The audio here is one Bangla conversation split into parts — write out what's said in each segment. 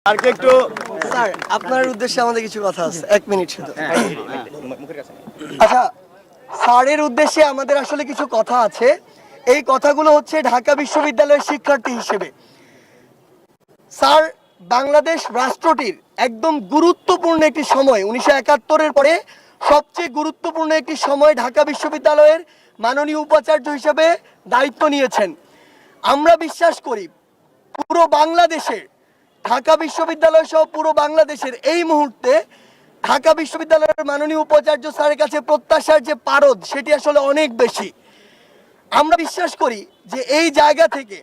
আর কি একটু স্যার আপনার উদ্দেশ্যে আমাদের কিছু কথা আছে, 1 মিনিট শুধু। আচ্ছা, স্যারের উদ্দেশ্যে আমাদের আসলে কিছু কথা আছে। এই কথাগুলো হচ্ছে ঢাকা বিশ্ববিদ্যালয়ের শিক্ষার্থী হিসেবে। স্যার, বাংলাদেশ রাষ্ট্রটির একদম গুরুত্বপূর্ণ একটি সময়, 1971-এর পরে সবচেয়ে গুরুত্বপূর্ণ একটি সময় ঢাকা বিশ্ববিদ্যালয়ের মাননীয় উপাচার্য হিসেবে দায়িত্ব নিয়েছেন। আমরা বিশ্বাস করি পুরো বাংলাদেশের, ঢাকা বিশ্ববিদ্যালয় সহ পুরো বাংলাদেশের এই মুহূর্তে ঢাকা বিশ্ববিদ্যালয়ের মাননীয় উপাচার্য স্যারের কাছে প্রত্যাশার যে পারদ সেটি আসলে অনেক বেশি। আমরা বিশ্বাস করি যে এই জায়গা থেকে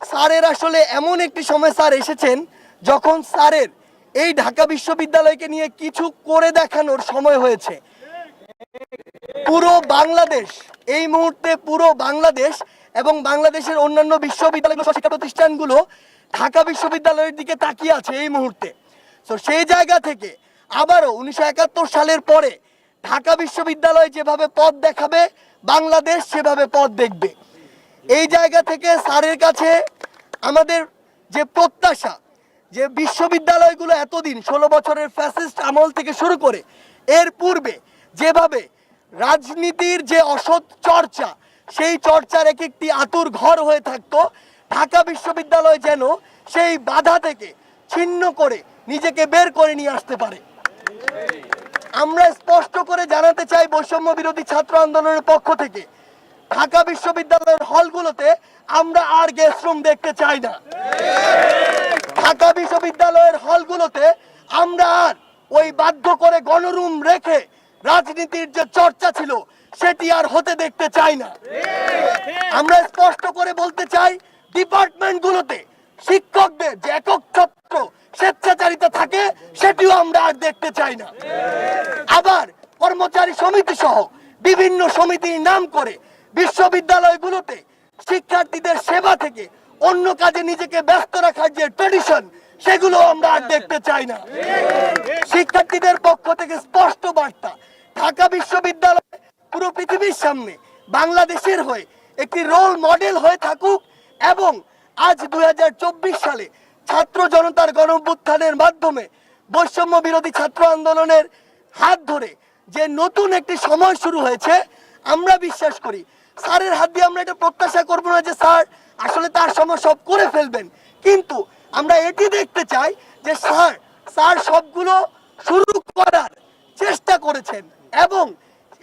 স্যারের আসলে এমন একটি সময় স্যার এসেছেন যখন স্যারের এই ঢাকা বিশ্ববিদ্যালয়কে নিয়ে কিছু করে দেখানোর সময় হয়েছে। পুরো বাংলাদেশ এই মুহূর্তে, পুরো বাংলাদেশ এবং বাংলাদেশের অন্যান্য বিশ্ববিদ্যালয় শিক্ষা প্রতিষ্ঠানগুলো ঢাকা বিশ্ববিদ্যালয়ের দিকে তাকিয়ে আছে এই মুহূর্তে। তো সেই জায়গা থেকে আবারও 1971 সালের পরে ঢাকা বিশ্ববিদ্যালয় যেভাবে পথ দেখাবে, বাংলাদেশ সেভাবে পথ দেখবে। এই জায়গা থেকে স্যারের কাছে আমাদের যে প্রত্যাশা, যে বিশ্ববিদ্যালয়গুলো এতদিন 16 বছরের ফ্যাসিস্ট আমল থেকে শুরু করে এর পূর্বে যেভাবে রাজনীতির যে অসৎ চর্চা, সেই চর্চার এক একটি আতুর ঘর হয়ে থাকতো, ঢাকা বিশ্ববিদ্যালয় যেন সেই বাধা থেকে ছিন্ন করে নিজেকে বের করে নিয়ে আসতে পারে। আমরা স্পষ্ট করে জানাতে চাই বৈষম্য বিরোধী ছাত্র আন্দোলনের পক্ষ থেকে, ঢাকা বিশ্ববিদ্যালয়ের হলগুলোতে আমরা আর গেস্ট রুম দেখতে চাই না। ঢাকা বিশ্ববিদ্যালয়ের হলগুলোতে আমরা আর ওই বাধ্য করে গণরুম রেখে রাজনীতির যে চর্চা ছিল সেটি আর হতে দেখতে চাই না। আমরা স্পষ্ট করে বলতে চাই, ডিপার্টমেন্টগুলোতে শিক্ষকদের যে একক ছত্র স্বেচ্ছাচারিতা থাকে সেটিও আমরা আর দেখতে চাই না। আবার কর্মচারী সমিতি সহ বিভিন্ন সমিতির নাম করে বিশ্ববিদ্যালয়গুলোতে শিক্ষার্থীদের সেবা থেকে অন্য কাজে নিজেকে ব্যস্ত রাখার যে ট্রেডিশন, সেগুলো আমরা আর দেখতে চাই না। শিক্ষার্থীদের পক্ষ থেকে স্পষ্ট বার্তা, ঢাকা বিশ্ববিদ্যালয় পুরো পৃথিবীর সামনে বাংলাদেশের হয়ে একটি রোল মডেল হয়ে থাকুক এবং আজ 2024 সালে ছাত্র জনতার গণঅভ্যুত্থানের মাধ্যমে বৈষম্য বিরোধী ছাত্র আন্দোলনের হাত ধরে যে নতুন একটি সময় শুরু হয়েছে, আমরা বিশ্বাস করি স্যারের হাত দিয়ে আমরা এটা প্রত্যাশা করবো না যে স্যার আসলে তার সময় সব করে ফেলবেন, কিন্তু আমরা এটি দেখতে চাই যে স্যার সবগুলো শুরু করার চেষ্টা করেছেন এবং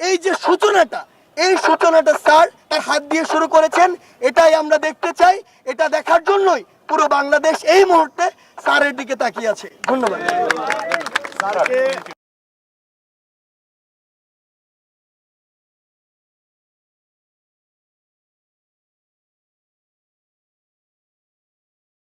এই যে সূচনাটা, এই সূচনাটা স্যার তার হাত দিয়ে শুরু করেছেন। এটাই আমরা দেখতে চাই। এটা দেখার জন্যই পুরো বাংলাদেশ এই মুহূর্তে স্যারের দিকে তাকিয়ে আছে। ধন্যবাদ।